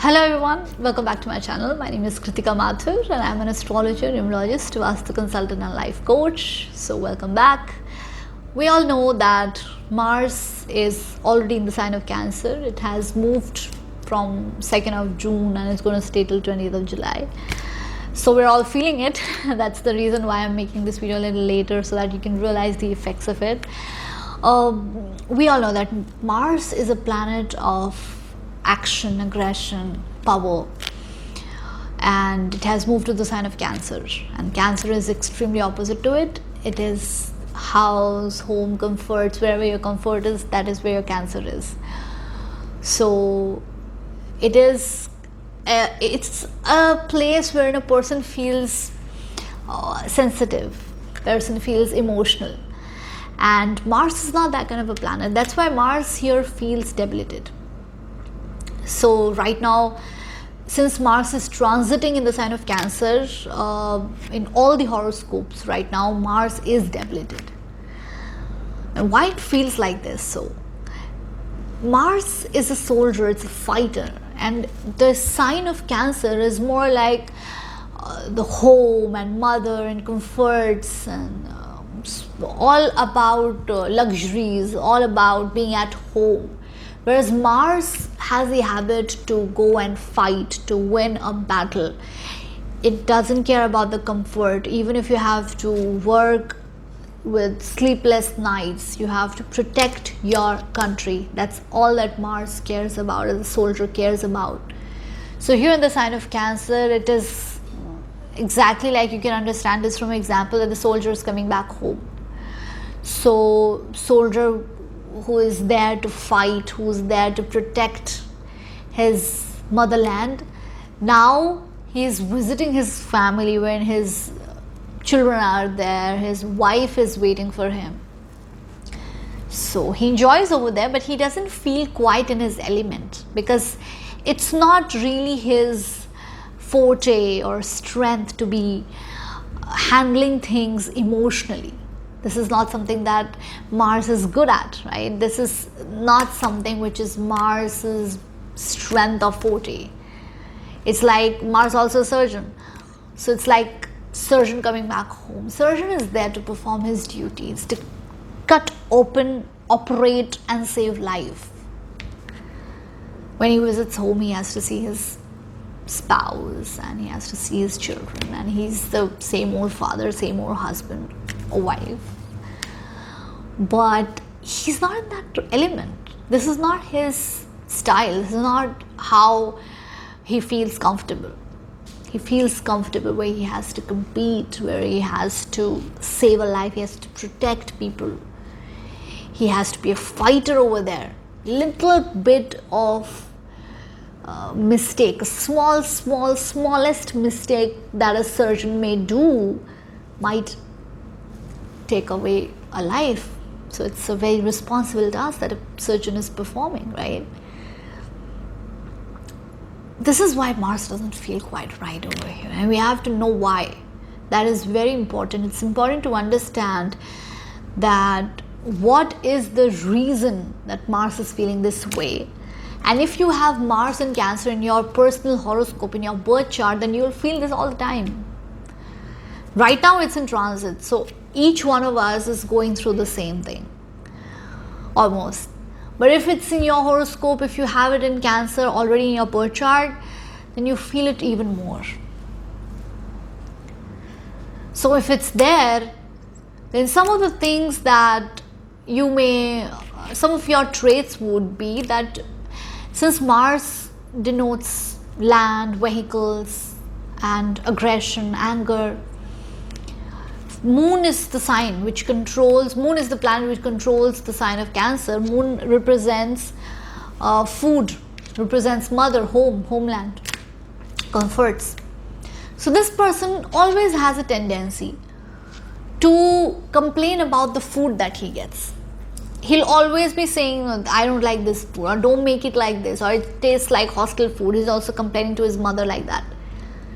Hello everyone, welcome back to my channel. My name is Kritika Mathur and I'm an astrologer, numerologist, Vastu consultant and life coach. So welcome back. We all know that Mars is already in the sign of Cancer. It has moved from 2nd of June and it's going to stay till 20th of July. So we're all feeling it. That's the reason why I'm making this video a little later so that you can realize the effects of it. We all know that Mars is a planet of action, aggression, power, and it has moved to the sign of Cancer, and Cancer is extremely opposite to it. It is house, home, comforts. Wherever your comfort is, that is where your Cancer is. So it is it's a place where a person feels sensitive, person feels emotional, and Mars is not that kind of a planet. That's why Mars here feels debilitated. So right now, since Mars is transiting in the sign of Cancer, in all the horoscopes right now, Mars is debilitated. And why it feels like this? So Mars is a soldier, it's a fighter, and the sign of Cancer is more like the home and mother and comforts and all about luxuries, all about being at home. Whereas Mars has the habit to go and fight, to win a battle. It doesn't care about the comfort. Even if you have to work with sleepless nights, you have to protect your country. That's all that Mars cares about, as a soldier cares about. So here in the sign of Cancer, it is exactly like you can understand this from an example that the soldier is coming back home. So soldier who is there to fight, who is there to protect his motherland, now he is visiting his family when his children are there, his wife is waiting for him. So he enjoys over there, but he doesn't feel quite in his element because it's not really his forte or strength to be handling things emotionally. This is not something that Mars is good at, right? This is not something which is Mars's strength or forte. It's like Mars also a surgeon. So it's like surgeon coming back home. Surgeon is there to perform his duties, to cut open, operate and save life. When he visits home, he has to see his spouse and he has to see his children, and he's the same old father, same old husband or wife, but he's not in that element. This is not his style. This is not how he feels comfortable. He feels comfortable where he has to compete, where he has to save a life, he has to protect people, he has to be a fighter over there. Little bit of mistake, a smallest mistake that a surgeon may do might take away a life. So it's a very responsible task that a surgeon is performing, right? This is why Mars doesn't feel quite right over here, and we have to know why. That is very important. It's important to understand that what is the reason that Mars is feeling this way. And if you have Mars in Cancer in your personal horoscope, in your birth chart, then you will feel this all the time. Right now it's in transit, so each one of us is going through the same thing, almost. But if it's in your horoscope, if you have it in Cancer already in your birth chart, then you feel it even more. So if it's there, then some of the things that you may, some of your traits would be that since Mars denotes land, vehicles and aggression, anger, Moon is the sign which controls, Moon is the planet which controls the sign of Cancer. Moon represents food, represents mother, home, homeland, comforts. So this person always has a tendency to complain about the food that he gets. He'll always be saying, I don't like this food, or don't make it like this, or it tastes like hostel food. He's also complaining to his mother like that.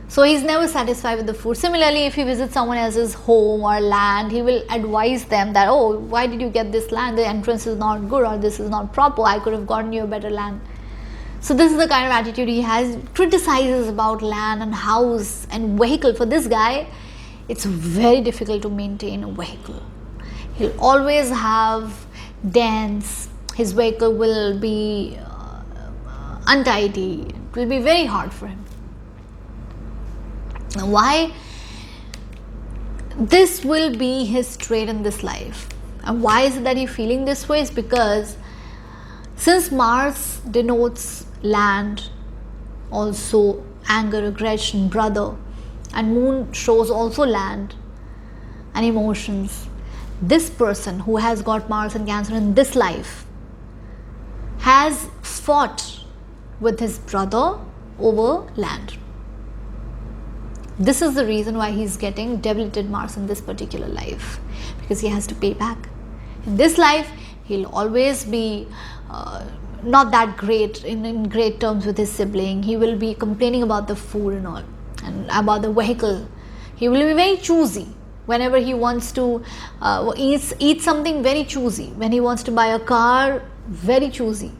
So he's never satisfied with the food. Similarly, if he visits someone else's home or land, he will advise them that, oh, why did you get this land? The entrance is not good, or this is not proper. I could have gotten you a better land. So this is the kind of attitude he has. Criticizes about land and house and vehicle. For this guy, it's very difficult to maintain a vehicle. He'll always have dents. His vehicle will be untidy. It will be very hard for him. Now, why? This will be his trait in this life. And why is it that he's feeling this way? Is because since Mars denotes land, also anger, aggression, brother, and Moon shows also land and emotions, this person who has got Mars and Cancer in this life has fought with his brother over land. This is the reason why he's getting debilitated Mars in this particular life, because he has to pay back. In this life, he'll always be not that great in great terms with his sibling. He will be complaining about the food and all, and about the vehicle. He will be very choosy whenever he wants to eat something, very choosy. When he wants to buy a car, very choosy.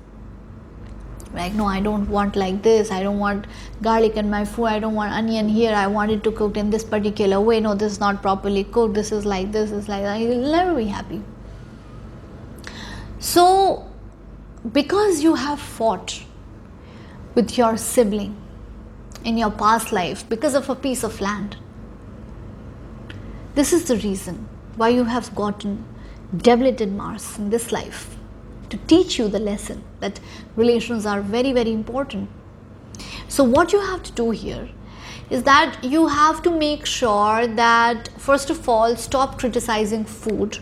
Like, no, I don't want like this. I don't want garlic in my food. I don't want onion here. I want it to cook in this particular way. No, this is not properly cooked. This is like this, is like that. He'll never be happy. So, because you have fought with your sibling in your past life because of a piece of land, this is the reason why you have gotten debilitated Mars in this life, to teach you the lesson that relations are very, very important. So what you have to do here is that you have to make sure that, first of all, stop criticizing food.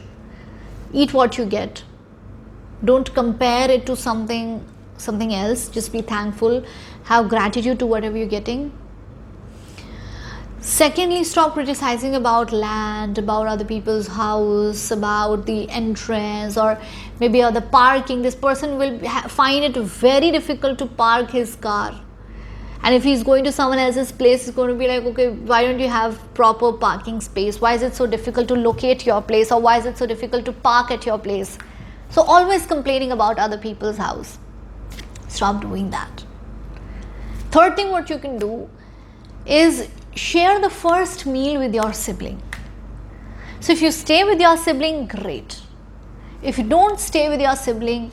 Eat what you get. Don't compare it to something else. Just be thankful. Have gratitude to whatever you're getting. Secondly, stop criticizing about land, about other people's house, about the entrance, or maybe the parking. This person will find it very difficult to park his car. And if he's going to someone else's place, he's going to be like, okay, why don't you have proper parking space? Why is it so difficult to locate your place? Or why is it so difficult to park at your place? So always complaining about other people's house. Stop doing that. Third thing what you can do is share the first meal with your sibling. So if you stay with your sibling, great. If you don't stay with your sibling,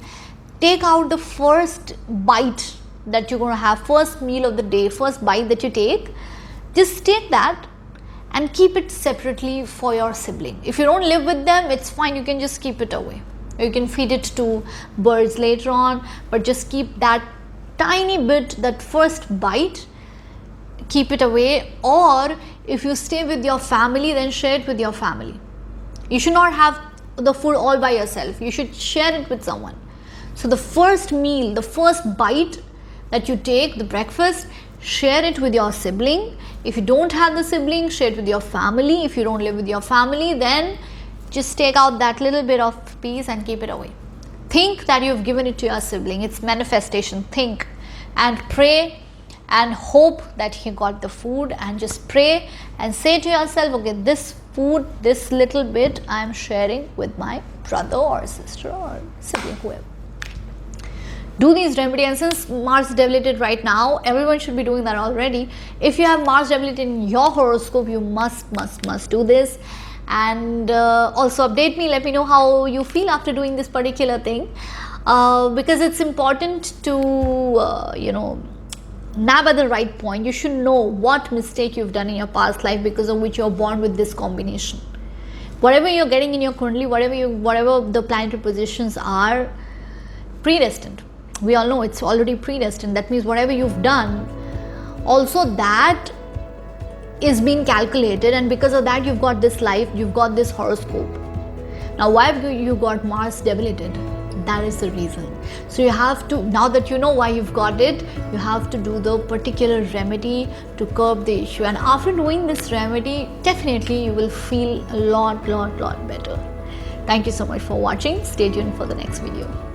take out the first bite that you're going to have, first meal of the day, first bite that you take. Just take that and keep it separately for your sibling. If you don't live with them, it's fine, you can just keep it away. You can feed it to birds later on, but just keep that tiny bit, that first bite, keep it away. Or if you stay with your family, then share it with your family. You should not have the food all by yourself. You should share it with someone. So the first meal, the first bite that you take, the breakfast, share it with your sibling. If you don't have the sibling, share it with your family. If you don't live with your family, then just take out that little bit of piece and keep it away. Think that you've given it to your sibling. It's manifestation. Think and pray and hope that he got the food, and just pray and say to yourself, okay, this food, this little bit I am sharing with my brother or sister or sibling, whoever. Do these remedies, and since Mars is debilitated right now, everyone should be doing that already. If you have Mars debilitated in your horoscope, you must do this. And also update me, let me know how you feel after doing this particular thing, because it's important to nab at the right point. You should know what mistake you've done in your past life because of which you're born with this combination. Whatever you're getting in your Kundali, whatever the planetary positions are, predestined. We all know it's already predestined. That means whatever you've done, also that is being calculated, and because of that you've got this life, you've got this horoscope. Now why have you got Mars debilitated? That is the reason. So you have to, now that you know why you've got it, you have to do the particular remedy to curb the issue. And after doing this remedy, definitely you will feel a lot better. Thank you so much for watching. Stay tuned for the next video.